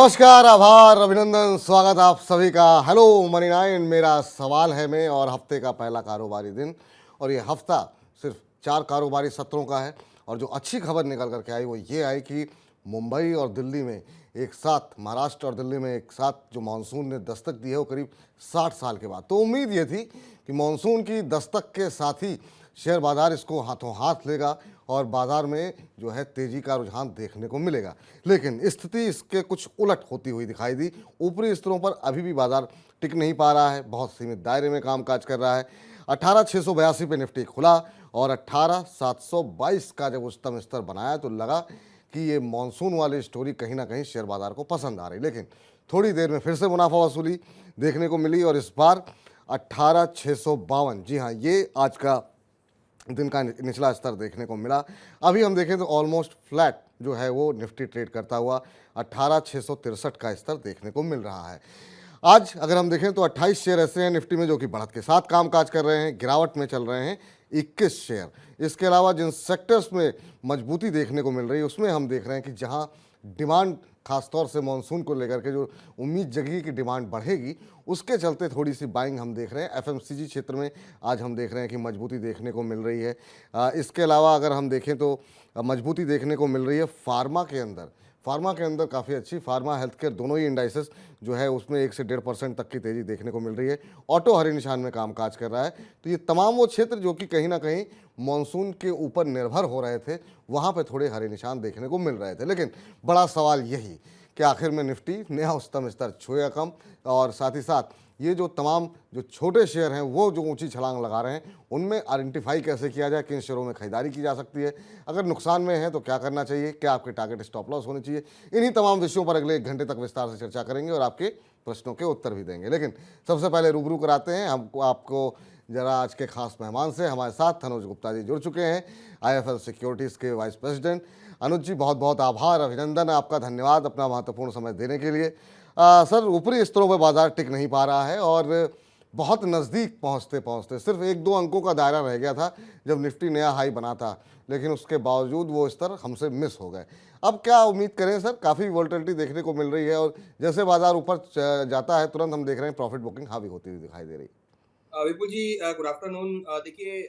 नमस्कार, आभार, अभिनंदन, स्वागत आप सभी का। हेलो मनी नाइन, मेरा सवाल है मैं और हफ्ते का पहला कारोबारी दिन। और ये हफ्ता सिर्फ 4 कारोबारी सत्रों का है। और जो अच्छी खबर निकल करके आई वो ये आई कि मुंबई और दिल्ली में एक साथ, महाराष्ट्र और दिल्ली में एक साथ जो मानसून ने दस्तक दी है वो करीब 60 साल के बाद। तो उम्मीद ये थी कि मानसून की दस्तक के साथ ही शेयर बाजार इसको हाथों हाथ लेगा और बाजार में जो है तेजी का रुझान देखने को मिलेगा। लेकिन स्थिति इसके कुछ उलट होती हुई दिखाई दी। ऊपरी स्तरों पर अभी भी बाजार टिक नहीं पा रहा है, बहुत सीमित दायरे में कामकाज कर रहा है। 18,682 पे निफ्टी खुला और 18,722 का जब उच्चतम स्तर बनाया तो लगा कि ये मानसून वाली स्टोरी कहीं ना कहीं शेयर बाजार को पसंद आ रही। लेकिन थोड़ी देर में फिर से मुनाफा वसूली देखने को मिली और इस बार 18,652, जी हाँ, ये आज का दिन का निचला स्तर देखने को मिला। अभी हम देखें तो ऑलमोस्ट फ्लैट जो है वो निफ्टी ट्रेड करता हुआ 18,663 का स्तर देखने को मिल रहा है। आज अगर हम देखें तो 28 शेयर ऐसे हैं निफ्टी में जो कि बढ़त के साथ कामकाज कर रहे हैं, गिरावट में चल रहे हैं 21 शेयर। इसके अलावा जिन सेक्टर्स में मजबूती देखने को मिल रही है उसमें हम देख रहे हैं कि जहां डिमांड खासतौर से मानसून को लेकर के जो उम्मीद जगी कि डिमांड बढ़ेगी, उसके चलते थोड़ी सी बाइंग हम देख रहे हैं। एफएमसीजी क्षेत्र में आज हम देख रहे हैं कि मजबूती देखने को मिल रही है। इसके अलावा अगर हम देखें तो मजबूती देखने को मिल रही है फार्मा के अंदर काफ़ी अच्छी। फार्मा हेल्थ केयर दोनों ही इंडाइसेस जो है उसमें 1 से 1.5% तक की तेज़ी देखने को मिल रही है। ऑटो हरे निशान में कामकाज कर रहा है। तो ये तमाम वो क्षेत्र जो कि कहीं ना कहीं मानसून के ऊपर निर्भर हो रहे थे, वहाँ पे थोड़े हरे निशान देखने को मिल रहे थे। लेकिन बड़ा सवाल यही कि आखिर में निफ्टी नया उच्चतम स्तर छुएगा कम, और साथ ही साथ ये जो तमाम जो छोटे शेयर हैं वो जो ऊंची छलांग लगा रहे हैं उनमें आइडेंटिफाई कैसे किया जाए, किन शेयरों में खरीदारी की जा सकती है, अगर नुकसान में है तो क्या करना चाहिए, क्या आपके टारगेट स्टॉप लॉस होने चाहिए। इन्हीं तमाम विषयों पर अगले 1 घंटे तक विस्तार से चर्चा करेंगे और आपके प्रश्नों के उत्तर भी देंगे। लेकिन सबसे पहले रूबरू कराते हैं हमको आपको जरा आज के खास मेहमान से। हमारे साथ तनुज गुप्ता जी जुड़ चुके हैं, आईएफएल सिक्योरिटीज़ के वाइस प्रेसिडेंट। अनुज जी, बहुत बहुत आभार, अभिनंदन, आपका धन्यवाद अपना महत्वपूर्ण समय देने के लिए। सर, ऊपरी स्तरों पर बाजार टिक नहीं पा रहा है और बहुत नज़दीक पहुंचते पहुंचते सिर्फ 1-2 अंकों का दायरा रह गया था जब निफ्टी नया हाई बना था, लेकिन उसके बावजूद वो स्तर हमसे मिस हो गए। अब क्या उम्मीद करें सर? काफ़ी वोलेटिलिटी देखने को मिल रही है और जैसे बाजार ऊपर जाता है तुरंत हम देख रहे हैं प्रॉफिट बुकिंग हावी होती हुई दिखाई दे रही है। विपुल जी, गुड आफ्टरनून। देखिए,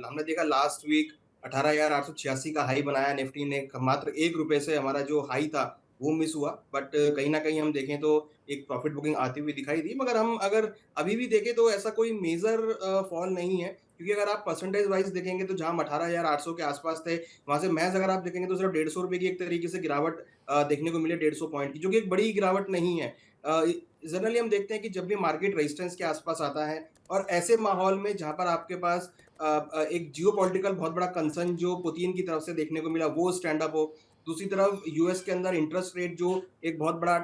हमने देखा लास्ट वीक 18,886 का हाई बनाया निफ्टी ने। मात्र ₹1 से हमारा जो हाई था वो मिस हुआ, बट कहीं न कहीं हम देखें तो एक प्रॉफिट बुकिंग आती हुई दिखाई दी। मगर हम अगर अभी भी देखें तो ऐसा कोई मेजर फॉल नहीं है, क्योंकि अगर आप परसेंटेज वाइज़ देखेंगे तो जहाँ हम 18,800 के आस-पास थे, वहाँ से महज़ अगर आप देखेंगे तो सिर्फ ₹150 की एक तरीके से गिरावट देखने को मिली, 150 पॉइंट की, जो कि एक बड़ी गिरावट नहीं है। जनरली हम देखते हैं कि जब भी मार्केट रेजिस्टेंस के आस-पास आता है और ऐसे माहौल में जहाँ पर आपके पास एक जियोपॉलिटिकल बहुत बड़ा कंसर्न जो पुतिन की तरफ से देखने को मिला, वो स्टैंड अप हो। दूसरी तरफ यूएस के अंदर इंटरेस्ट रेट जो एक बहुत बड़ा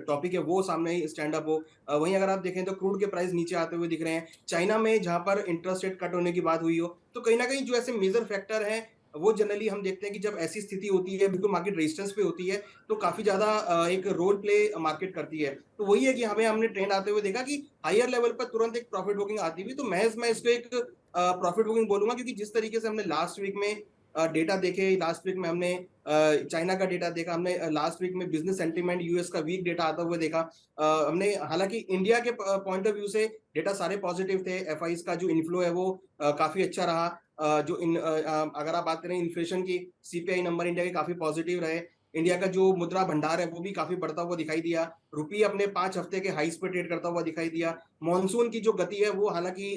टॉपिक है, वो सामने ही स्टैंड अप हो। वहीं अगर आप देखें तो क्रूड के प्राइस नीचे आते हुए दिख रहे हैं। चाइना में जहाँ पर इंटरेस्ट रेट कट होने की बात हुई हो, तो कहीं न कहीं जो ऐसे मेजर फैक्टर हैं, वो जनरली हम देखते हैं कि जब ऐसी स्थिति होती है, बिल्कुल मार्केट रेजिस्टेंस पे होती है, तो काफ़ी ज़्यादा एक रोल प्ले मार्केट करती है। तो वही है कि हमें हमने ट्रेंड आते हुए देखा कि हायर लेवल पर तुरंत एक प्रॉफिट बुकिंग आती हुई, तो महज़ मैं इसको एक प्रॉफिट बुकिंग बोलूँगा, क्योंकि जिस तरीके से हमने लास्ट वीक में डेटा देखे, लास्ट वीक में हमने चाइना का डेटा देखा, हमने लास्ट वीक में बिज़नेस सेंटीमेंट यूएस का वीक डेटा आता हुआ देखा। हमने हालाँकि इंडिया के पॉइंट ऑफ व्यू से डेटा सारे पॉजिटिव थे, एफआईज़ का जो इन्फ्लो है वो काफ़ी अच्छा रहा। अगर आप बात करें इन्फ्लेशन की, सीपीआई नंबर इंडिया के काफ़ी पॉजिटिव रहे। इंडिया का जो मुद्रा भंडार है वो भी काफ़ी बढ़ता हुआ दिखाई दिया। रुपये अपने 5 हफ्ते के हाईज़ पे ट्रेड करता हुआ दिखाई दिया। मॉनसून की जो गति है वो हालाँकि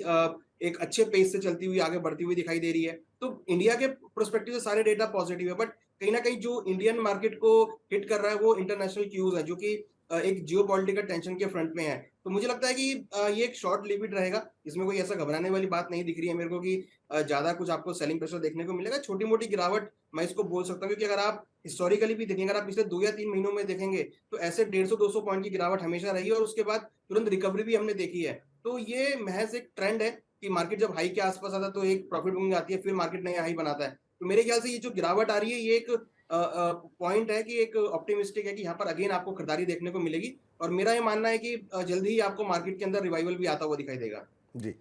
एक अच्छे पेस से चलती हुई आगे बढ़ती हुई दिखाई दे रही है। तो इंडिया के पर्सपेक्टिव से सारे डेटा पॉजिटिव है, बट कहीं न कहीं जो इंडियन मार्केट को हिट कर रहा है वो इंटरनेशनल क्यूज़ है, जो कि एक जियोपॉलिटिकल टेंशन के फ्रंट में है। तो मुझे लगता है कि ये एक शॉर्ट लिविट रहेगा। इसमें कोई ऐसा घबराने वाली बात नहीं दिख रही है मेरे को कि ज़्यादा कुछ आपको सेलिंग प्रेशर देखने को मिलेगा। छोटी-मोटी गिरावट मैं इसको बोल सकता हूँ, क्योंकि अगर आप हिस्टोरिकली भी देखेंगे, अगर आप पिछले 2 या 3 महीनों में देखेंगे, तो ऐसे 150-200 पॉइंट की गिरावट हमेशा रही है और उसके बाद तुरंत रिकवरी भी हमने देखी है। तो ये महज़ एक ट्रेंड है कि मार्केट जब हाई के आस-पास आता है तो एक प्रॉफिट बुकिंग आती है, फिर मार्केट नया हाई बनाता है। तो मेरे ख्याल से ये जो गिरावट आ रही है, ये एक पॉइंट है कि एक ऑप्टिमिस्टिक है कि यहाँ पर अगेन आपको खरीदारी देखने को मिलेगी, और मेरा ये मानना है कि जल्दी ही आपको मार्केट के अंदर रिवाइवल भी आता हुआ दिखाई देगा। जी।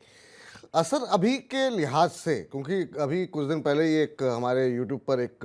सर, अभी के लिहाज से, क्योंकि अभी कुछ दिन पहले ही एक हमारे यूट्यूब पर एक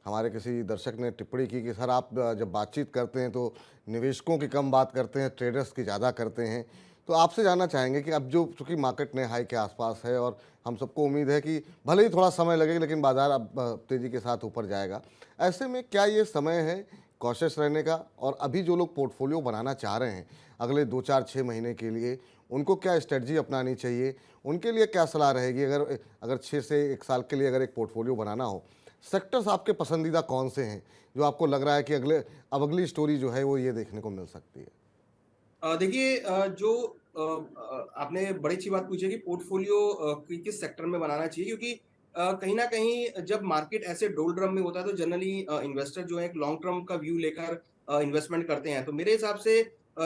हमारे किसी दर्शक ने टिप्पणी की कि सर आप जब बातचीत करते हैं तो निवेशकों की कम बात करते हैं, ट्रेडर्स की ज़्यादा करते हैं। तो आपसे जानना चाहेंगे कि अब जो चूँकि मार्केट नए हाई के आसपास है और हम सबको उम्मीद है कि भले ही थोड़ा समय लगेगा लेकिन बाज़ार अब तेज़ी के साथ ऊपर जाएगा। ऐसे में क्या ये समय है कॉशियस रहने का? और अभी जो लोग पोर्टफोलियो बनाना चाह रहे हैं अगले 2, 4, 6 महीने के लिए, उनको क्या स्ट्रेटजी अपनानी चाहिए? उनके लिए क्या सलाह रहेगी अगर अगर 6 से 1 साल के लिए अगर एक पोर्टफोलियो बनाना हो? सेक्टर्स आपके पसंदीदा कौन से हैं, जो आपको लग रहा है कि अगली स्टोरी जो है वो ये देखने को मिल सकती है? देखिए आपने बड़ी अच्छी बात पूछी है कि पोर्टफोलियो किस सेक्टर में बनाना चाहिए क्योंकि कहीं न कहीं जब मार्केट ऐसे डोलड्रम में होता है तो जनरली इन्वेस्टर जो है एक लॉन्ग टर्म का व्यू लेकर इन्वेस्टमेंट करते हैं। तो मेरे हिसाब से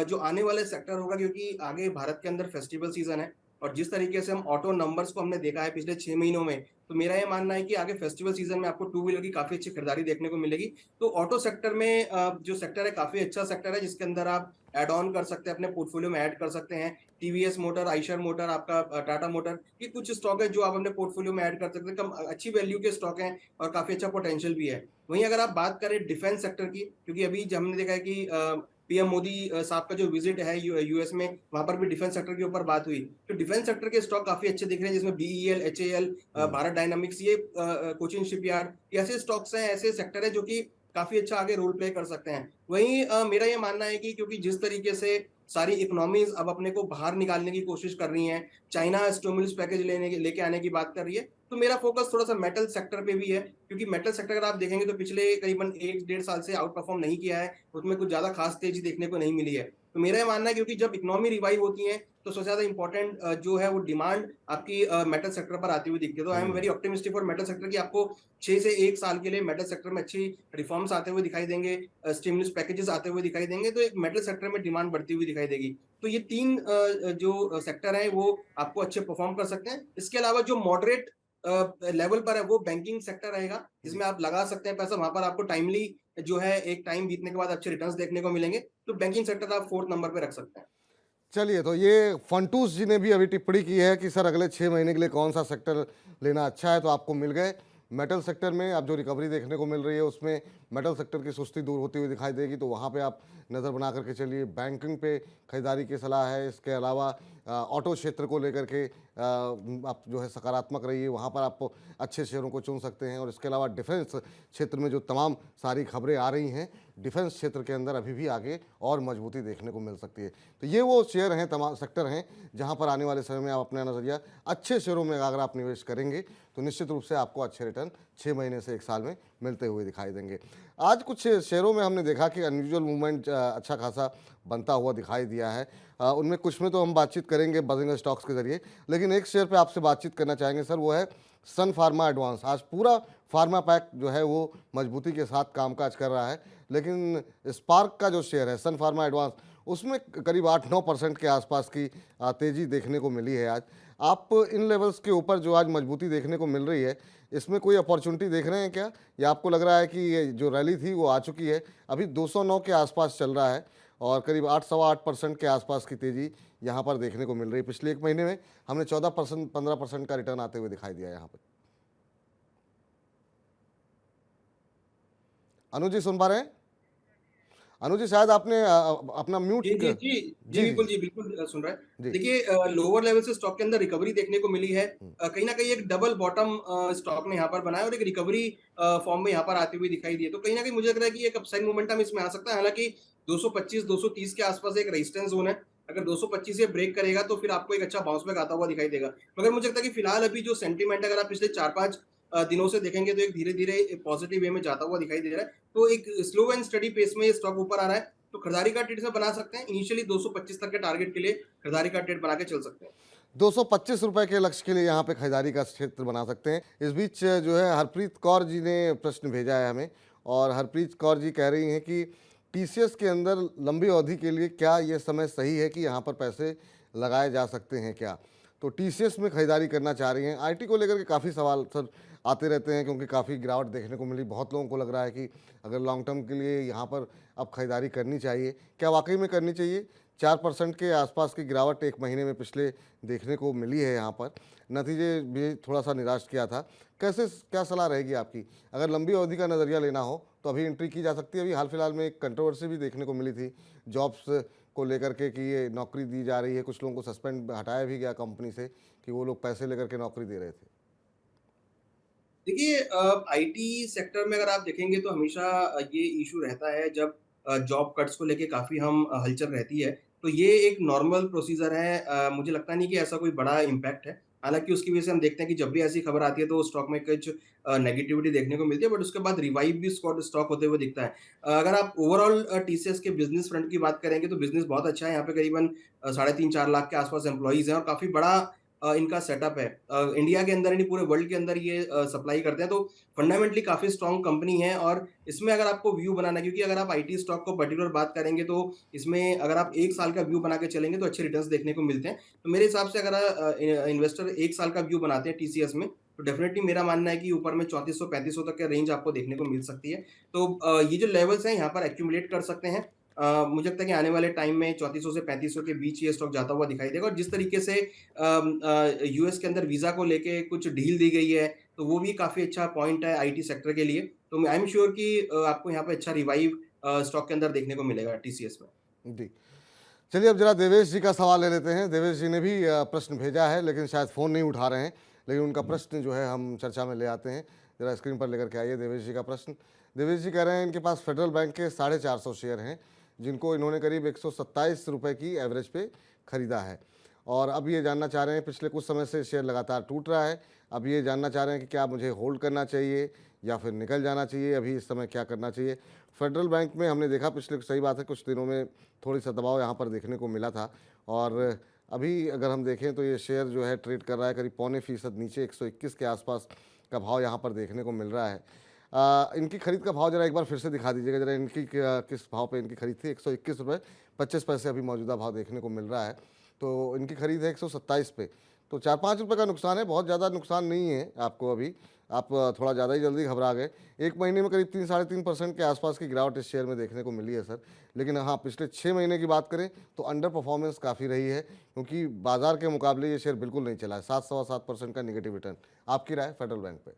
जो आने वाले सेक्टर होगा क्योंकि आगे भारत के अंदर फेस्टिवल सीज़न है और जिस तरीके से हम ऑटो नंबर्स को हमने देखा है पिछले 6 महीनों में, तो मेरा ये मानना है कि आगे फेस्टिवल सीज़न में आपको टू व्हीलर की काफ़ी अच्छी खरीदारी देखने को मिलेगी। तो ऑटो सेक्टर में जो सेक्टर है काफ़ी अच्छा सेक्टर है जिसके अंदर आप ऐड ऑन कर सकते हैं, अपने पोर्टफोलियो में ऐड कर सकते हैं। टीवीएस मोटर, आइशर मोटर, आपका टाटा मोटर, ये कुछ स्टॉक है जो आप अपने पोर्टफोलियो में ऐड कर सकते हैं। कम अच्छी वैल्यू के स्टॉक हैं और काफ़ी अच्छा पोटेंशियल भी है। वहीं अगर आप बात करें डिफेंस सेक्टर की, क्योंकि अभी ज हमने देखा है कि पीएम मोदी साहब का जो विज़िट है यूएस में, वहाँ पर भी डिफेंस सेक्टर के ऊपर बात हुई। तो डिफेंस सेक्टर के स्टॉक काफ़ी अच्छे दिख रहे हैं जिसमें बीईएल, एचएएल, हुँ। भारत डायनामिक्स, ये कोचिन शिपयार्ड, ये ऐसे स्टॉक्स हैं, ऐसे सेक्टर है जो कि काफ़ी अच्छा आगे रोल प्ले कर सकते हैं। वहीं मेरा ये मानना है कि क्योंकि जिस तरीके से सारी इकोनॉमीज़ अब अपने को बाहर निकालने की कोशिश कर रही हैं, चाइना स्टिमुलस पैकेज लेके आने की बात कर रही है, तो मेरा फ़ोकस थोड़ा-सा मेटल सेक्टर पे भी है, क्योंकि मेटल सेक्टर अगर आप देखेंगे तो पिछले करीबन 1 डेढ़ साल से आउट परफ़ॉर्म नहीं किया है, उसमें कुछ ज़्यादा ख़ास तेज़ी देखने को नहीं मिली है। तो मेरा ये मानना है क्योंकि जब इकोनॉमी रिवाइव होती है, तो सबसे ज़्यादा इम्पोर्टेंट जो है वो डिमांड आपकी मेटल सेक्टर पर आती हुई दिखती है। तो I am very hmm. Optimistic for metal sector कि आपको 6 से 1 साल के लिए मेटल सेक्टर में अच्छी रिफॉर्म्स आते हुए दिखाई देंगे, स्टिमुलस पैकेजेस आते हुए दिखाई देंगे, तो एक मेटल सेक्टर में डिमांड बढ़ती हुई दिखाई देगी। तो ये 3 जो सेक्टर हैं वो आपको अच्छे परफॉर्म कर सकते हैं। इसके अलावा जो मॉडरेट लेवल पर है वो बैंकिंग सेक्टर रहेगा, जी। जिसमें आप लगा सकते हैं पैसा, वहाँ पर आपको टाइमली जो है एक टाइम बीतने के बाद अच्छे रिटर्न्स देखने को मिलेंगे। तो बैंकिंग सेक्टर आप 4th नंबर पे रख सकते हैं। चलिए, तो ये फंटूस जी ने भी अभी टिप्पणी की है कि सर अगले 6 महीने के लिए कौन-सा सेक्टर लेना अच्छा है, तो आपको मिल गए। मेटल सेक्टर में अब जो रिकवरी देखने को मिल रही है, उसमें मेटल सेक्टर की सुस्ती दूर होती हुई दिखाई देगी, तो वहाँ पे आप नज़र बना कर के चलिए। बैंकिंग पे खरीदारी की सलाह है, इसके अलावा ऑटो क्षेत्र को लेकर के आप जो है सकारात्मक रहिए, वहाँ पर आप अच्छे शेयरों को चुन सकते हैं। और इसके अलावा डिफेंस क्षेत्र में जो तमाम सारी खबरें आ रही हैं, डिफेंस क्षेत्र के अंदर अभी भी आगे और मजबूती देखने को मिल सकती है। तो ये वो शेयर हैं, तमाम सेक्टर हैं, जहाँ पर आने वाले समय में आप अपना नज़रिया अच्छे शेयरों में अगर आप निवेश करेंगे, तो निश्चित रूप से आपको अच्छे रिटर्न 6 महीने से 1 साल में मिलते हुए दिखाई देंगे। आज कुछ शेयरों में हमने देखा कि अनयूजुअल मूवमेंट अच्छा खासा बनता हुआ दिखाई दिया है। उनमें कुछ में तो हम बातचीत करेंगे बजिंग स्टॉक्स के ज़रिए, लेकिन एक शेयर पे आपसे बातचीत करना चाहेंगे सर, वो है सन फार्मा एडवांस। आज पूरा फार्मा पैक जो है वो मजबूती के साथ कामकाज कर रहा है, लेकिन स्पार्क का जो शेयर है सन फार्मा एडवांस, उसमें करीब 8-9% के आसपास की तेज़ी देखने को मिली है आज। आप इन लेवल्स के ऊपर जो आज मजबूती देखने को मिल रही है, इसमें कोई अपॉर्चुनिटी देख रहे हैं क्या? या आपको लग रहा है कि ये जो रैली थी वो आ चुकी है? अभी 209 के आसपास चल रहा है और करीब 8 सवा 8% के आसपास की तेज़ी यहाँ पर देखने को मिल रही है। पिछले 1 महीने में हमने 14% 15% का रिटर्न आते हुए दिखाई दिया यहाँ पे। अनुज जी सुन पा रहे हैं? अनुज जी शायद आपने अपना म्यूट जी, जी, क जी। जी, जी, जी, बिल्कुल जी। जी, बिल्कुल सुन रहा है। जी। देखिए लोअर लेवल से स्टॉक के अंदर रिकवरी देखने को मिली है। हुँ। कहीं न कहीं एक डबल बॉटम स्टॉक ने यहाँ पर बनाया और एक रिकवरी फॉर्म में यहाँ पर आती हुई दिखाई दी है। तो कहीं न कहीं मुझे लग रहा है कि एक अपसाइड मोमेंटम इसमें आ सकता है। हालाँकि 225, 230 के आसपास एक रेजिस्टेंस ज़ोन है। अगर 225 ये ब्रेक करेगा तो फिर आपको एक अच्छा बाउंस बैक आता हुआ दिखाई देगा। मगर मुझे लगता है कि फिलहाल अभी जो सेंटीमेंट है, अगर आप पिछले 4-5 दिनों से देखेंगे तो एक धीरे-धीरे पॉजिटिव वे में जाता हुआ दिखाई दे रहा है। तो एक स्लो एंड स्टेडी पेस में ये स्टॉक ऊपर आ रहा है। तो खरीदारी का ट्रेड इसमें बना सकते हैं। इनिशियली 225 तक के टारगेट के लिए खरीदारी का ट्रेड बना के चल सकते हैं। ₹225 के लक्ष्य के लिए यहाँ पे खरीदारी का क्षेत्र बना सकते हैं। इस बीच जो है हरप्रीत कौर जी ने प्रश्न भेजा है हमें, और हरप्रीत कौर जी कह रही हैं कि टीसीएस के अंदर लंबी अवधि के लिए क्या ये समय सही है कि यहाँ पर पैसे लगाए जा सकते हैं क्या? तो टीसीएस में खरीदारी करना चाह रही हैं। आईटी को लेकर के काफ़ी सवाल सर आते रहते हैं, क्योंकि काफ़ी गिरावट देखने को मिली। बहुत लोगों को लग रहा है कि अगर लॉन्ग टर्म के लिए यहाँ पर अब खरीदारी करनी चाहिए। क्या वाक़ई में करनी चाहिए? 4% के आसपास की गिरावट एक महीने में पिछले देखने को मिली है यहाँ पर। नतीजे भी थोड़ा-सा निराश किया था। कैसे क्या सलाह रहेगी आपकी? अगर लंबी अवधि का नज़रिया लेना हो, तो अभी एंट्री की जा सकती है। अभी हाल-फिलहाल में एक कंट्रोवर्सी भी देखने को मिली थी, जॉब्स को लेकर के कि ये नौकरी दी जा रही है। कुछ लोगों को सस्पेंड हटाया भी गया कंपनी से कि वो लोग पैसे लेकर के नौकरी दे रहे थे। देखिए आईटी सेक्टर में अगर आप देखेंगे तो हमेशा ये इश्यू रहता है जब जॉब कट्स को लेके काफ़ी हम हलचल रहती है, तो ये एक नॉर्मल प्रोसीजर है। मुझे लगता नहीं कि ऐसा कोई बड़ा इम्पैक्ट है। हालाँकि उसकी वजह से हम देखते हैं कि जब भी ऐसी खबर आती है तो स्टॉक में कुछ नेगेटिविटी देखने को मिलती है, बट उसके बाद रिवाइव भी स्टॉक होते हुए दिखता है। अगर आप ओवरऑल टीसीएस के बिज़नेस फ्रंट की बात करेंगे तो बिज़नेस बहुत अच्छा है। यहाँ पे करीबन साढ़े 3-4 लाख के आस-पास एम्प्लॉइज़ हैं और काफ़ी बड़ा इनका सेटअप है। इंडिया के अंदर ही नहीं पूरे वर्ल्ड के अंदर ये सप्लाई करते हैं, तो फंडामेंटली काफ़ी स्ट्रॉन्ग कंपनी है। और इसमें अगर आपको व्यू बनाना है, क्योंकि अगर आप आईटी स्टॉक को पर्टिकुलर बात करेंगे तो इसमें अगर आप 1 साल का व्यू बना के चलेंगे तो अच्छे रिटर्न्स देखने को मिलते हैं। तो मेरे हिसाब से अगर इन्वेस्टर 1 साल का व्यू बनाते हैं टीसीएस में, तो डेफिनिटली मेरा मानना है कि ऊपर में 3400-3500 तक का रेंज आपको देखने को मिल सकती है। तो ये जो लेवल्स हैं यहाँ पर एक्यूमुलेट कर सकते हैं। मुझे लगता है कि आने वाले टाइम में 3400 से 3500 के बीच ये स्टॉक जाता हुआ दिखाई देगा। और जिस तरीके से यूएस के अंदर वीज़ा को लेके कुछ ढील दी गई है, तो वो भी काफ़ी अच्छा पॉइंट है आईटी सेक्टर के लिए। तो आई एम श्योर कि आपको यहाँ पे अच्छा रिवाइव स्टॉक के अंदर देखने को मिलेगा टीसीएस में। जी। चलिए अब ज़रा देवेश जी का सवाल ले लेते हैं। देवेश जी ने भी प्रश्न भेजा है, लेकिन शायद फ़ोन नहीं उठा रहे हैं। लेकिन उनका प्रश्न जो है हम चर्चा में ले आते हैं। ज़रा स्क्रीन पर लेकर के आइए देवेश जी का प्रश्न। देवेश जी कह रहे हैं इनके पास फेडरल बैंक के 450 शेयर हैं, जिनको इन्होंने करीब ₹127 की एवरेज पे खरीदा है। और अब ये जानना चाह रहे हैं, पिछले कुछ समय से शेयर लगातार टूट रहा है। अब ये जानना चाह रहे हैं कि क्या मुझे होल्ड करना चाहिए या फिर निकल जाना चाहिए, अभी इस समय क्या करना चाहिए? फेडरल बैंक में हमने देखा पिछले, सही बात है, कुछ दिनों में थोड़ी-सा दबाव यहाँ पर देखने को मिला था। और अभी अगर हम देखें तो ये शेयर जो है ट्रेड कर रहा है करीब पौने फीसद नीचे, 121 के आसपास का भाव यहाँ पर देखने को मिल रहा है। इनकी खरीद का भाव ज़रा एक बार फिर से दिखा दीजिएगा, ज़रा इनकी किस भाव पे इनकी खरीद थी? ₹121.25 अभी मौजूदा भाव देखने को मिल रहा है। तो इनकी खरीद है 127 पे। तो 4-5 रुपए का नुकसान है, बहुत ज़्यादा नुकसान नहीं है आपको अभी। आप थोड़ा ज़्यादा ही जल्दी घबरा गए। 1 महीने में करीब 3 साढ़े 3% के आसपास की गिरावट इस शेयर में देखने को मिली है सर। लेकिन हाँ, पिछले 6 महीने की बात करें तो अंडर परफॉर्मेंस काफ़ी रही है, क्योंकि बाज़ार के मुकाबले ये शेयर बिल्कुल नहीं चला है। 7 सवा 7% का नेगेटिव रिटर्न। आपकी राय फेडरल बैंक पे?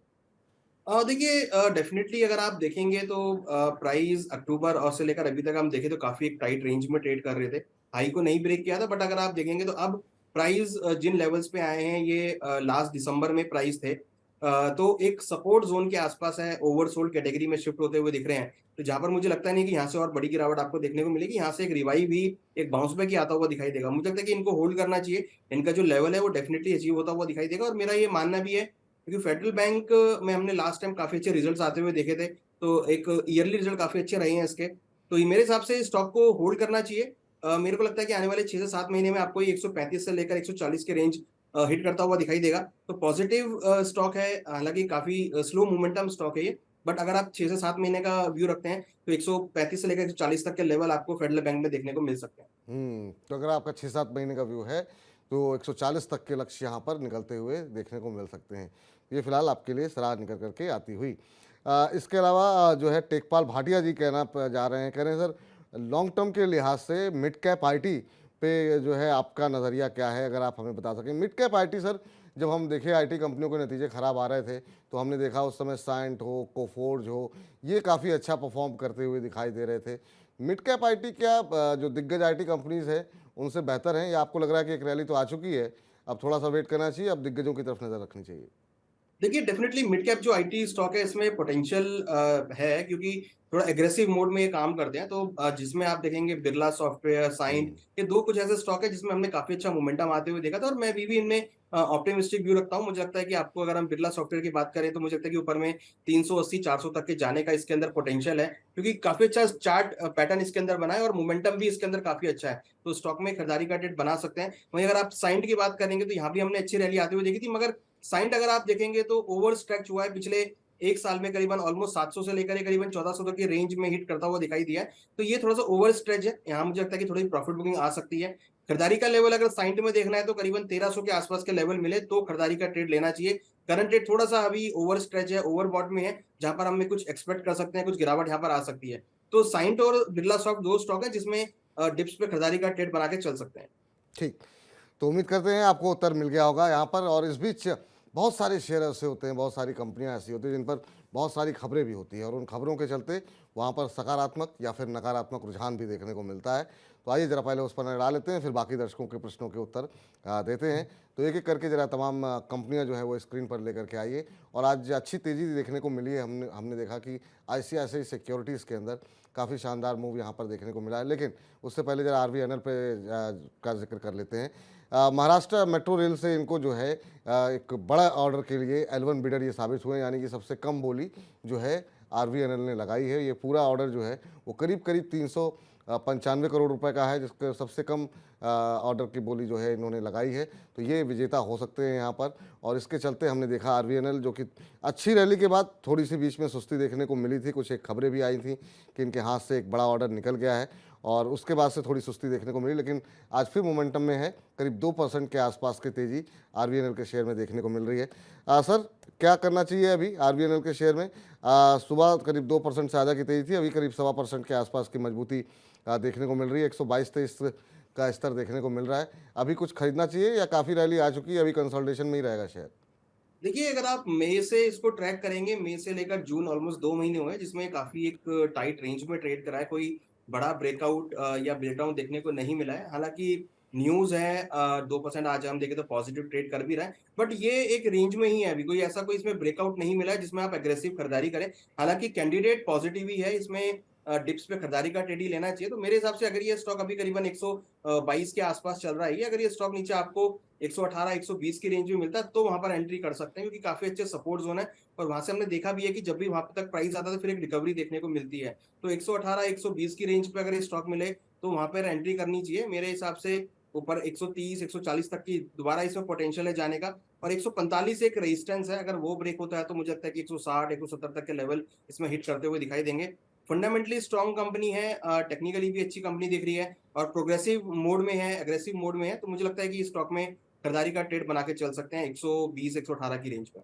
देखिए डेफ़िनेटली अगर आप देखेंगे तो प्राइस अक्टूबर और से लेकर अभी तक हम देखें तो काफ़ी एक टाइट रेंज में ट्रेड कर रहे थे। हाई को नहीं ब्रेक किया था, बट अगर आप देखेंगे तो अब प्राइस जिन लेवल्स पे आए हैं ये लास्ट दिसंबर में प्राइस थे। तो एक सपोर्ट ज़ोन के आसपास है, ओवरसोल्ड कैटेगरी में शिफ्ट होते हुए दिख रहे हैं। तो जहाँ पर मुझे लगता नहीं कि यहाँ से और बड़ी गिरावट आपको देखने को मिलेगी। यहाँ से एक रिवाइव ही, एक बाउंस बैक ही आता हुआ दिखाई देगा। मुझे लगता है कि इनको होल्ड करना चाहिए। इनका जो लेवल है वो डेफ़िनेटली अचीव होता हुआ दिखाई देगा। और मेरा ये मानना भी है, क्योंकि फेडरल बैंक में हमने लास्ट टाइम काफ़ी अच्छे रिजल्ट्स आते हुए देखे थे, तो एक ईयरली रिजल्ट काफ़ी अच्छे रहे हैं इसके। तो ये मेरे हिसाब से स्टॉक को होल्ड करना चाहिए। मेरे को लगता है कि आने वाले 6 से 7 महीने में आपको ये 135 से लेकर 140 के रेंज हिट करता हुआ दिखाई देगा। तो पॉजिटिव स्टॉक है, हालाँकि काफ़ी स्लो मोमेंटम स्टॉक है ये, बट अगर आप 6 से 7 महीने का व्यू रखते हैं, तो 135 से लेकर 140 तक के लेवल आपको फेडरल बैंक में देखने को मिल सकते हैं। तो अगर आपका 6-7 महीने का व्यू है, तो 140 तक के लक्ष्य यहाँ पर निकलते हुए देखने को मिल सकते हैं। ये फिलहाल आपके लिए सलाह निकल कर के आती हुई। इसके अलावा जो है टेकपाल भाटिया जी कहना प जा रहे हैं, कह रहे हैं सर लॉन्ग टर्म के लिहाज से मिड कैप आईटी पे जो है आपका नज़रिया क्या है? अगर आप हमें बता सकें। मिड कैप आईटी सर, जब हम देखें आईटी कंपनियों के नतीजे खराब आ रहे थे, तो हमने देखा उस समय साइंट हो, कोफोर्ज हो, ये काफ़ी अच्छा परफॉर्म करते हुए दिखाई दे रहे थे। मिड कैप आईटी क्या जो दिग्गज आईटी कंपनीज़ हैं, उनसे बेहतर हैं, या आपको लग रहा है कि एक रैली तो आ चुकी है, अब थोड़ा-सा वेट करना चाहिए, अब दिग्गजों की तरफ नज़र रखनी चाहिए? देखिए डेफिनेटली मिड कैप जो आईटी स्टॉक है इसमें पोटेंशियल है, क्योंकि थोड़ा एग्रेसिव मोड में ये काम करते हैं। तो जिसमें आप देखेंगे बिरला सॉफ्टवेयर, साइंट, हुँ। ये 2 कुछ ऐसे स्टॉक है जिसमें हमने काफ़ी अच्छा मोमेंटम आते हुए देखा था। और मैं अभी भी इनमें ऑप्टिमिस्टिक व्यू रखता हूँ। मुझे लगता है कि आपको, अगर हम बिरला सॉफ्टवेयर की बात करें, तो मुझे लगता है कि ऊपर में 380-400 तक के जाने का इसके अंदर पोटेंशियल है, क्योंकि काफ़ी अच्छा चार्ट पैटर्न इसके अंदर बना है और मोमेंटम भी इसके अंदर काफ़ी अच्छा है। तो स्टॉक में खरीदारी का रेट बना सकते हैं। वहीं अगर आप साइंट की बात करेंगे तो यहाँ भी हमने अच्छी रैली आते हुए देखी थी, मगर साइंट अगर आप देखेंगे तो ओवर स्ट्रेच हुआ है पिछले 1 साल में, करीबन ऑलमोस्ट 700 से लेकर ये करीबन 1400 तक की रेंज में हिट करता हुआ दिखाई दिया है। तो ये थोड़ा-सा ओवर स्ट्रेच है। यहाँ मुझे लगता है कि थोड़ी प्रॉफिट बुकिंग आ सकती है। खरीदारी का लेवल अगर साइंट में देखना है तो करीबन 1300 के आसपास के लेवल मिले तो खरीदारी का ट्रेड लेना चाहिए। करंट रेट थोड़ा-सा अभी ओवर स्ट्रेच है, ओवरबॉट में है, जहाँ पर हमें कुछ एक्सपेक्ट कर सकते हैं, कुछ गिरावट यहाँ पर आ सकती है। तो साइंट और बिरला सॉफ्ट 2 स्टॉक है जिसमें डिप्स पे खरीदारी का ट्रेड बना के चल सकते हैं। ठीक। तो उम्मीद करते हैं आपको उत्तर मिल गया होगा यहाँ पर। और इस बीच बहुत सारे शेयर ऐसे होते हैं, बहुत सारी कंपनियां ऐसी होती हैं जिन पर बहुत सारी खबरें भी होती हैं, और उन खबरों के चलते वहाँ पर सकारात्मक या फिर नकारात्मक रुझान भी देखने को मिलता है। तो आइए जरा पहले उस पर नजर डाल लेते हैं, फिर बाकी दर्शकों के प्रश्नों के उत्तर देते हैं। तो एक एक करके जरा तमाम कंपनियां जो है वो स्क्रीन पर लेकर के आइए। और आज अच्छी तेज़ी देखने को मिली है। हमने हमने देखा कि ICICI सिक्योरिटीज़ के अंदर काफ़ी शानदार मूव यहाँ पर देखने को मिला है। लेकिन उससे पहले जरा RVNL पे का जिक्र कर लेते हैं। महाराष्ट्र मेट्रो रेल से इनको जो है एक बड़ा ऑर्डर के लिए L1 बिडर ये साबित हुए, यानी कि सबसे कम बोली जो है RVNL ने लगाई है। ये पूरा ऑर्डर जो है वो करीब करीब 395 करोड़ रुपए का है, जिसके सबसे कम ऑर्डर की बोली जो है इन्होंने लगाई है। तो ये विजेता हो सकते हैं यहाँ पर। और इसके चलते हमने देखा RVNL जो कि अच्छी रैली के बाद थोड़ी सी बीच में सुस्ती देखने को मिली थी, कुछ एक खबरें भी आई थी कि इनके हाथ से एक बड़ा ऑर्डर निकल गया है, और उसके बाद से थोड़ी सुस्ती देखने को मिली। लेकिन आज फिर मोमेंटम में है, करीब 2% के आसपास की तेज़ी RVNL के शेयर में देखने को मिल रही है। सर, क्या करना चाहिए अभी RVNL के शेयर में? सुबह करीब 2% से ज़्यादा की तेज़ी थी, अभी करीब 1.25% के आसपास की मजबूती देखने को मिल रही है। 122-23 का स्तर देखने को मिल रहा है। अभी कुछ खरीदना चाहिए या काफ़ी रैली आ चुकी है, अभी कंसोलिडेशन में ही रहेगा शेयर? देखिए, अगर आप मई से इसको ट्रैक करेंगे, मई से लेकर जून ऑलमोस्ट 2 महीने हुए हैं, जिसमें काफ़ी एक टाइट रेंज में ट्रेड करा है। कोई बड़ा ब्रेकआउट या ब्रेकडाउन देखने को नहीं मिला है। हालाँकि न्यूज़ है 2% आज हम देखें तो पॉजिटिव ट्रेड कर भी रहा है, बट ये एक रेंज में ही है अभी। कोई इसमें ब्रेकआउट नहीं मिला है जिसमें आप एग्रेसिव खरीदारी करें। हालाँकि कैंडिडेट पॉजिटिव ही है, इसमें डिप्स पे खरीदारी का ट्रेड ही लेना चाहिए। तो मेरे हिसाब से अगर ये स्टॉक अभी करीबन 122 के आसपास चल रहा है, ये अगर ये स्टॉक नीचे आपको 118, 120 की रेंज में मिलता है, तो वहाँ पर एंट्री कर सकते हैं, क्योंकि काफ़ी अच्छे सपोर्ट ज़ोन है। और वहाँ से हमने देखा भी है कि जब भी वहाँ तक प्राइस आता है, तो फिर एक रिकवरी देखने को मिलती है। तो 118, 120 की रेंज पे अगर ये स्टॉक मिले, तो वहाँ पर एंट्री करनी चाहिए। मेरे हिसाब से ऊपर 130, 140 तक की दोबारा इसमें पोटेंशियल है जाने का, और 145 एक रेजिस्टेंस है। अगर वो ब्रेक होता है, तो मुझे लगता है कि 160, 170 तक के लेवल इसमें हिट करते हुए दिखाई देंगे। फंडामेंटली स्ट्रॉन्ग कंपनी है, टेक्निकली भी अच्छी कंपनी दिख रही है, और प्रोग्रेसिव मोड में है, एग्रेसिव मोड में है। तो मुझे लगता है कि इस स्टॉक में खरीदारी का ट्रेड बना के चल सकते हैं 120, 118 की रेंज पे।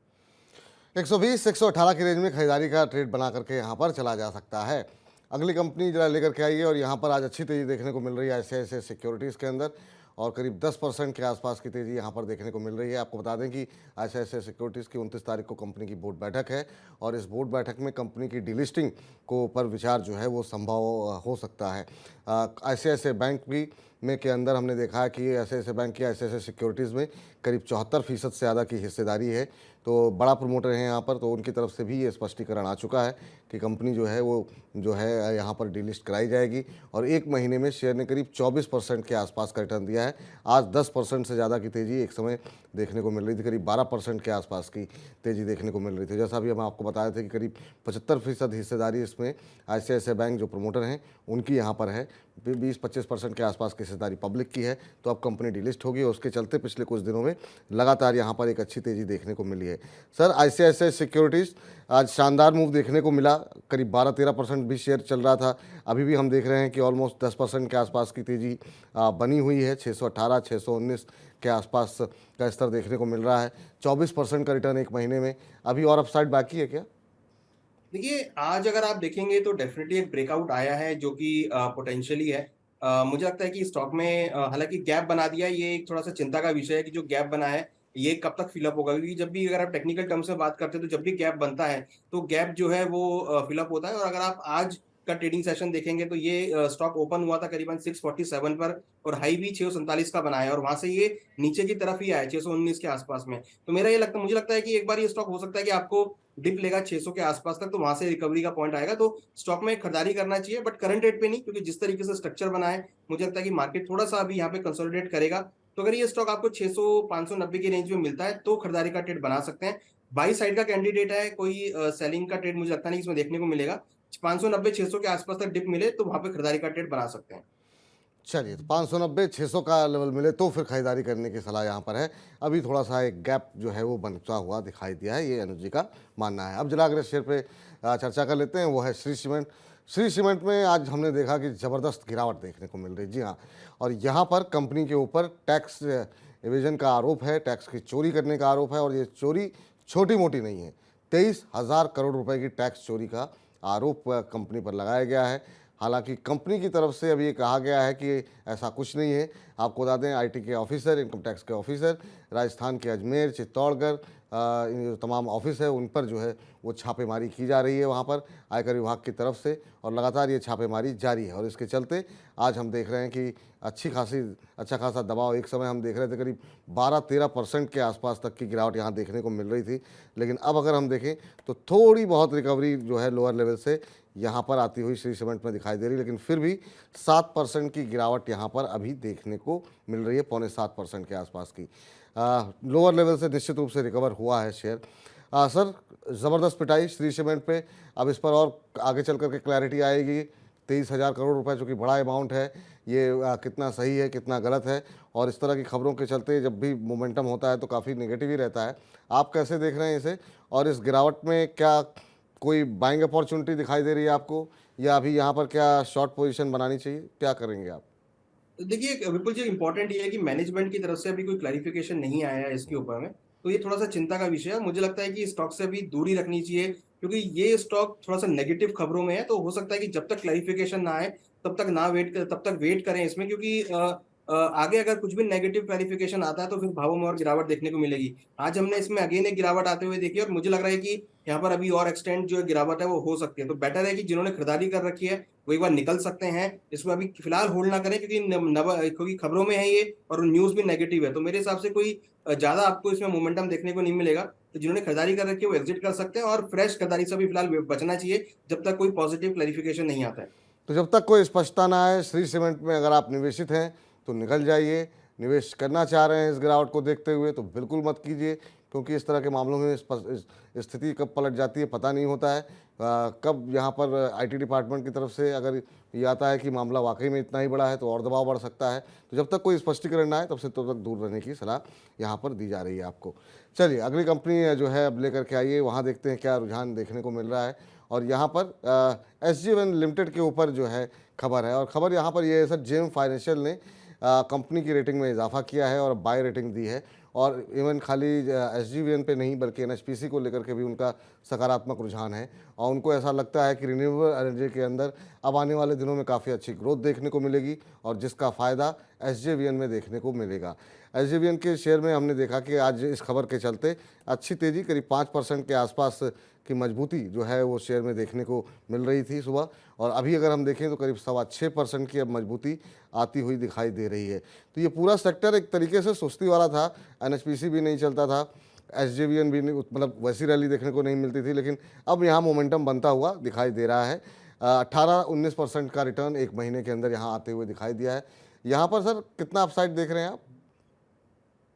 120-118 की रेंज में खरीदारी का ट्रेड बना करके यहाँ पर चला जा सकता है। अगली कंपनी जरा लेकर के आइए, और यहाँ पर आज अच्छी तेज़ी देखने को मिल रही है ICICI सिक्योरिटीज़ के अंदर, और करीब 10% के आसपास की तेज़ी यहाँ पर देखने को मिल रही है। आपको बता दें कि ICICI सिक्योरिटीज़ की 29 तारीख को कंपनी की बोर्ड बैठक है, और इस बोर्ड बैठक में कंपनी की डीलिस्टिंग को पर विचार जो है वो संभव हो सकता है। ICICI बैंक भी में के अंदर हमने देखा है कि ICICI बैंक की ICICI सिक्योरिटीज़ में करीब 74% से ज़्यादा की हिस्सेदारी है। तो बड़ा प्रमोटर है यहाँ पर, तो उनकी तरफ से भी ये स्पष्टीकरण आ चुका है कि कंपनी जो है वो जो है यहाँ पर डीलिस्ट कराई जाएगी। और एक महीने में शेयर ने करीब 24% के आसपास का रिटर्न दिया है। आज 10% से ज़्यादा की तेज़ी एक समय देखने को मिल रही थी, करीब 12% के आसपास की तेज़ी देखने को मिल रही थी। जैसा भी हम आपको बताए थे कि करीब 75% हिस्सेदारी इसमें ICICI बैंक जो प्रमोटर हैं उनकी यहाँ पर है, 20-25% के आसपास की हिस्सेदारी पब्लिक की है। तो अब कंपनी डीलिस्ट होगी, और उसके चलते पिछले कुछ दिनों में लगातार यहाँ पर एक अच्छी तेज़ी देखने को मिली है। सर, ICICI सिक्योरिटीज़ आज शानदार मूव देखने को मिला, करीब 12-13% भी शेयर चल रहा था। अभी भी हम देख रहे हैं कि ऑलमोस्ट 10% के आसपास की तेज़ी बनी हुई है। 618, 619 के आसपास का स्तर देखने को मिल रहा है। 24% का रिटर्न एक महीने में। अभी और अपसाइड बाकी है क्या? देखिए, आज अगर आप देखेंगे तो डेफ़िनिटली एक ब्रेकआउट आया है, जो कि पोटेंशियली है। मुझे लगता है कि स्टॉक में हालाँकि गैप बना दिया है, ये एक थोड़ा-सा चिंता का विषय है कि जो गैप बना है, ये कब तक फ़िल अप होगा? क्योंकि जब भी अगर आप टेक्निकल टर्म्स में बात करते हैं, तो जब भी गैप बनता है, तो गैप जो है वो फ़िल अप होता है। और अगर आप आज का ट्रेडिंग सेशन देखेंगे, तो ये स्टॉक ओपन हुआ था करीबन 647 पर, और हाई भी 647 का बना है, और वहाँ से ये नीचे की तरफ ही आया 619 के आस-पास में। तो मुझे लगता है कि एक बार ये स्टॉक हो सकता है कि आपको डिप लेगा 600 के आसपास तक, तो वहाँ से रिकवरी का पॉइंट आएगा। तो स्टॉक में खरीदारी करना चाहिए, बट करंट रेट पे नहीं, क्योंकि जिस तरीके से स्ट्रक्चर बना है, मुझे लगता है कि मार्केट थोड़ा-सा अभी यहाँ पे कंसोलिडेट करेगा। तो अगर ये स्टॉक आपको 600, 590 की रेंज में मिलता है, तो खरीदारी का ट्रेड बना सकते हैं। बाई साइड का कैंडिडेट है, कोई सेलिंग का ट्रेड मुझे लगता नहीं इसमें देखने को मिलेगा। 590, 600 के आसपास तक डिप मिले, तो वहाँ पे खरीदारी का ट्रेड बना सकते हैं। चलिए, तो 590-600 का लेवल मिले तो फिर खरीदारी करने की सलाह यहाँ पर है। अभी थोड़ा सा एक गैप जो है वो बनता हुआ दिखाई दिया है, ये अनुज जी का मानना है। अब जरा अगले शेयर पे चर्चा कर लेते हैं, वो है श्री सीमेंट। श्री सीमेंट में आज हमने देखा कि ज़बरदस्त गिरावट देखने को मिल रही, जी हाँ। और यहाँ पर कंपनी के ऊपर टैक्स एविजन का आरोप है, टैक्स की चोरी करने का आरोप है, और ये चोरी छोटी मोटी नहीं है। 23,000 करोड़ रुपए की टैक्स चोरी का आरोप कंपनी पर लगाया गया है। हालांकि कंपनी की तरफ से अभी ये कहा गया है कि ऐसा कुछ नहीं है। आपको बता दें आईटी के ऑफिसर, इनकम टैक्स के ऑफिसर, राजस्थान के अजमेर, चित्तौड़गढ़, इन जो तमाम ऑफिस है उन पर जो है वो छापेमारी की जा रही है वहाँ पर आयकर विभाग की तरफ से, और लगातार ये छापेमारी जारी है। और इसके चलते आज हम देख रहे हैं कि अच्छा खासा दबाव, एक समय हम देख रहे थे करीब 12-13% के आसपास तक की गिरावट यहाँ देखने को मिल रही थी, लेकिन अब अगर हम देखें तो थोड़ी बहुत रिकवरी जो है लोअर लेवल से यहाँ पर आती हुई श्री सीमेंट में दिखाई दे रही है, लेकिन फिर भी 7% की गिरावट यहाँ पर अभी देखने को मिल रही है, 6.25% के आसपास की। लोअर लेवल से निश्चित रूप से रिकवर हुआ है शेयर। सर, ज़बरदस्त पिटाई श्री सीमेंट पे, अब इस पर और आगे चल कर के क्लैरिटी आएगी। 23,000 करोड़ रुपए जो कि बड़ा अमाउंट है, ये कितना सही है कितना गलत है, और इस तरह की खबरों के चलते जब भी मोमेंटम होता है तो काफ़ी नेगेटिव ही रहता है। आप कैसे देख रहे हैं इसे, और इस गिरावट में क्या कोई बाइंग अपॉर्चुनिटी दिखाई दे रही है आपको, या अभी यहाँ पर क्या शॉर्ट पोजीशन बनानी चाहिए, क्या करेंगे आप? तो देखिए, विपुल जी, इम्पोर्टेंट ये है कि मैनेजमेंट की तरफ से अभी कोई क्लैरिफिकेशन नहीं आया है इसके ऊपर में, तो ये थोड़ा-सा चिंता का विषय है। मुझे लगता है कि स्टॉक से अभी दूरी रखनी चाहिए, क्योंकि ये स्टॉक थोड़ा-सा नेगेटिव खबरों में है, तो हो सकता है कि जब तक क्लैरिफिकेशन ना आए, तब तक वेट करें इसमें, क्योंकि आगे अगर कुछ भी नेगेटिव क्लैरिफिकेशन आता है, तो फिर भावों में और गिरावट देखने को मिलेगी। आज हमने इसमें अगेन एक गिरावट आते हुए देखी है, और मुझे लग रहा है कि यहाँ पर अभी और एक्सटेंड जो गिरावट है, वो हो सकती है। तो बेटर है कि जिन्होंने खरीदारी कर रखी है, वो एक बार निकल सकते हैं। इसमें अभी फिलहाल होल्ड ना करें, क्योंकि क्योंकि खबरों में है ये, और न्यूज़ भी नेगेटिव है। तो मेरे हिसाब से कोई ज़्यादा आपको इसमें मोमेंटम देखने को नहीं मिलेगा। तो जिन्होंने खरीदारी कर रखी है, वो एग्ज़िट कर सकते हैं, और फ्रेश खरीदारी से भी फिलहाल बचना चाहिए, जब तक कोई पॉजिटिव क्लैरिफिकेशन नहीं आता है। तो जब तक कोई स्पष्टता ना आए श्री सीमेंट में, अगर आप निवेशित हैं तो निकल जाइए। निवेश करना चाह रहे हैं इस गिरावट को देखते हुए तो बिल्कुल मत कीजिए, क्योंकि इस तरह के मामलों में स्थिति कब पलट जाती है पता नहीं होता है। कब यहाँ पर आईटी डिपार्टमेंट की तरफ से अगर ये आता है कि मामला वाकई में इतना ही बड़ा है तो और दबाव बढ़ सकता है। तो जब तक कोई स्पष्टीकरण ना आए तब तक दूर रहने की सलाह यहाँ पर दी जा रही है आपको। चलिए अगली कंपनी जो है अब लेकर के आइए, वहाँ देखते हैं क्या रुझान देखने को मिल रहा है। और यहाँ पर SG1 लिमिटेड के ऊपर जो है खबर है, और खबर यहाँ पर ये है सर, जेम फाइनेंशियल ने कंपनी की रेटिंग में इजाफा किया है और बाय रेटिंग दी है। और इवन खाली SGVN पे नहीं बल्कि NHPC को लेकर के भी उनका सकारात्मक रुझान है, और उनको ऐसा लगता है कि रिन्यूएबल एनर्जी के अंदर अब आने वाले दिनों में काफ़ी अच्छी ग्रोथ देखने को मिलेगी, और जिसका फ़ायदा SJVN में देखने को मिलेगा। SJVN के शेयर में हमने देखा कि आज इस खबर के चलते अच्छी तेज़ी, करीब 5% के आसपास की मजबूती जो है वो शेयर में देखने को मिल रही थी सुबह, और अभी अगर हम देखें तो करीब 6.25% की अब मजबूती आती हुई दिखाई दे रही है। तो ये पूरा सेक्टर एक तरीके से सुस्ती वाला था, NHPC भी नहीं चलता था, SJVN भी नहीं, मतलब वैसी रैली देखने को नहीं मिलती थी, लेकिन अब यहाँ मोमेंटम बनता हुआ दिखाई दे रहा है। 18-19% का रिटर्न एक महीने के अंदर यहाँ आते हुए दिखाई दिया है। यहाँ पर सर कितना अपसाइड देख रहे हैं आप?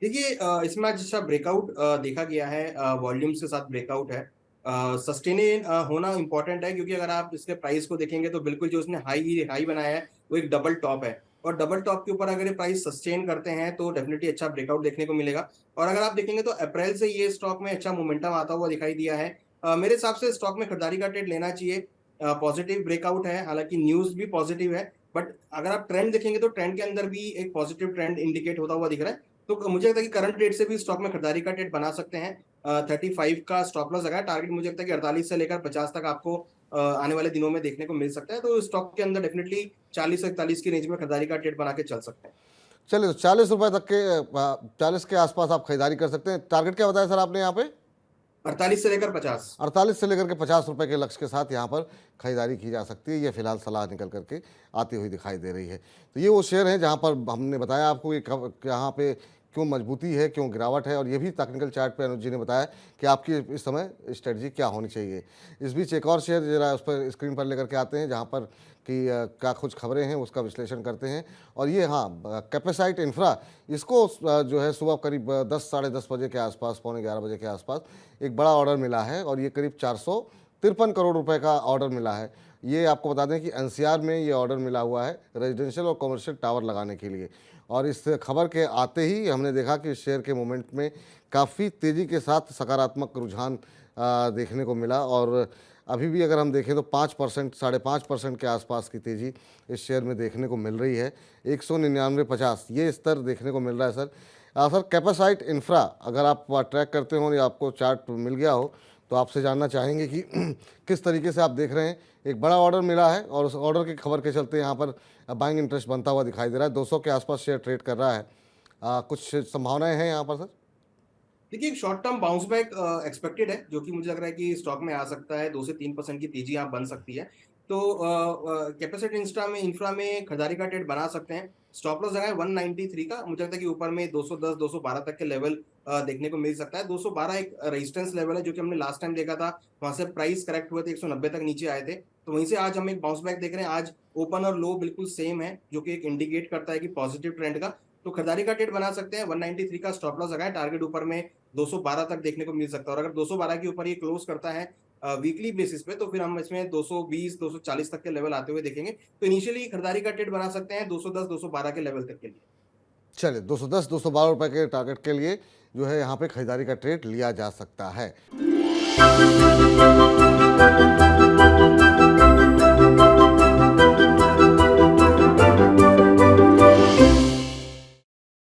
देखिए, इसमें आज अच्छा ब्रेकआउट देखा गया है, वॉल्यूम के साथ ब्रेकआउट है। सस्टेन होना इम्पोर्टेंट है, क्योंकि अगर आप इसके प्राइस को देखेंगे तो बिल्कुल जो उसने हाई बनाया है, वो एक डबल टॉप है, और डबल टॉप के ऊपर अगर ये प्राइस सस्टेन करते हैं तो डेफिनेटली अच्छा ब्रेकआउट देखने को मिलेगा। और अगर आप देखेंगे तो अप्रैल से ये स्टॉक में अच्छा मोमेंटम आता हुआ दिखाई दिया है। मेरे हिसाब से स्टॉक में खरीदारी का ट्रेड लेना चाहिए। पॉजिटिव ब्रेकआउट है, हालांकि न्यूज़ भी पॉजिटिव है, बट अगर आप ट्रेंड देखेंगे तो ट्रेंड के अंदर भी एक पॉजिटिव ट्रेंड इंडिकेट होता हुआ दिख रहा है। तो मुझे लगता है कि करंट रेट से भी स्टॉक में खरीदारी का ट्रेड बना सकते हैं। 35 का स्टॉप लॉस लगा, टारगेट मुझे लगता है कि 48 से लेकर 50 तक आपको आने वाले दिनों में देखने को मिल सकता है। तो स्टॉक के अंदर डेफिनेटली 40 से 41 की रेंज में खरीदारी का ट्रेड बना के चल सकते हैं। चलिए, तो 40 रुपये तक के 40 के आसपास आप खरीदारी कर सकते हैं। टारगेट क्या बताया सर आपने यहाँ पे? 48 से लेकर 50। 48 से लेकर के 50 रुपए के लक्ष्य के साथ यहाँ पर खरीदारी की जा सकती है। ये फिलहाल सलाह निकल करके आती हुई दिखाई दे रही है। तो ये वो शेयर हैं जहाँ पर हमने बताया आपको कि यहाँ पे क्यों मजबूती है, क्यों गिरावट है, और ये भी टेक्निकल चार्ट पे अनुज जी ने बताया कि आपकी इस समय स्ट्रेटजी क्या होनी चाहिए। इस बीच एक और शेयर जरा उस पर स्क्रीन पर लेकर के आते हैं, जहाँ पर कि क्या कुछ खबरें हैं उसका विश्लेषण करते हैं। और ये कैपेसाइट इंफ्रा, इसको जो है सुबह करीब 10 साढ़े 10 बजे के आसपास, पौने 11 बजे के आसपास एक बड़ा ऑर्डर मिला है, और ये करीब 453 करोड़ रुपए का ऑर्डर मिला है। ये आपको बता दें कि NCR में ये ऑर्डर मिला हुआ है रेजिडेंशियल और कमर्शियल टावर लगाने के लिए। और इस खबर के आते ही हमने देखा कि शेयर के मोमेंट में काफ़ी तेज़ी के साथ सकारात्मक रुझान देखने को मिला, और अभी भी अगर हम देखें तो 5%, 5.5% के आसपास की तेज़ी इस शेयर में देखने को मिल रही है। 199.50 ये स्तर देखने को मिल रहा है सर। सर कैपेसाइट इंफ्रा अगर आप ट्रैक करते हो या आपको चार्ट मिल गया हो तो आपसे जानना चाहेंगे कि किस तरीके से आप देख रहे हैं। एक बड़ा ऑर्डर मिला है और उस ऑर्डर की खबर के चलते यहाँ पर बाइंग इंटरेस्ट बनता हुआ दिखाई दे रहा है। 200 के आसपास शेयर ट्रेड कर रहा है। कुछ संभावनाएं हैं यहाँ पर सर? देखिए, एक short term bounce back expected है, जो कि मुझे लग रहा है कि स्टॉक में आ सकता है। 2 से 3% की तेजी यहाँ बन सकती है। तो कैपेसिटी इंफ्रा में खरीदारी का ट्रेड बना सकते हैं। स्टॉप लॉस जगह है 193 का। मुझे लगता है कि ऊपर में 210, 212 तक के लेवल देखने को मिल सकता है। 212 एक रेजिस्टेंस लेवल है, जो कि हमने लास्ट टाइम देखा था। वहां से प्राइस करेक्ट हुए थे, 190 तक नीचे आए थे। तो वहीं से आज हम एक बाउंस बैक देख रहे हैं। आज ओपन और लो बिल्कुल सेम है, जो कि एक इंडिकेट करता है कि पॉजिटिव ट्रेंड का। तो खरीदारी का ट्रेड बना सकते हैं। 193 का स्टॉप लॉस लगा है। टारगेट ऊपर में 212 तक देखने को मिल सकता है। और अगर 212 के ऊपर ये क्लोज करता है वीकली बेसिस पे, तो फिर हम इसमें 220, 240 तक के लेवल आते हुए देखेंगे। तो इनिशियली खरीदारी का ट्रेड बना सकते हैं 210, 212 के लेवल तक के लिए। चलिए, 210 212 रुपए के टारगेट के लिए जो है यहाँ पे खरीदारी का ट्रेड लिया जा सकता है।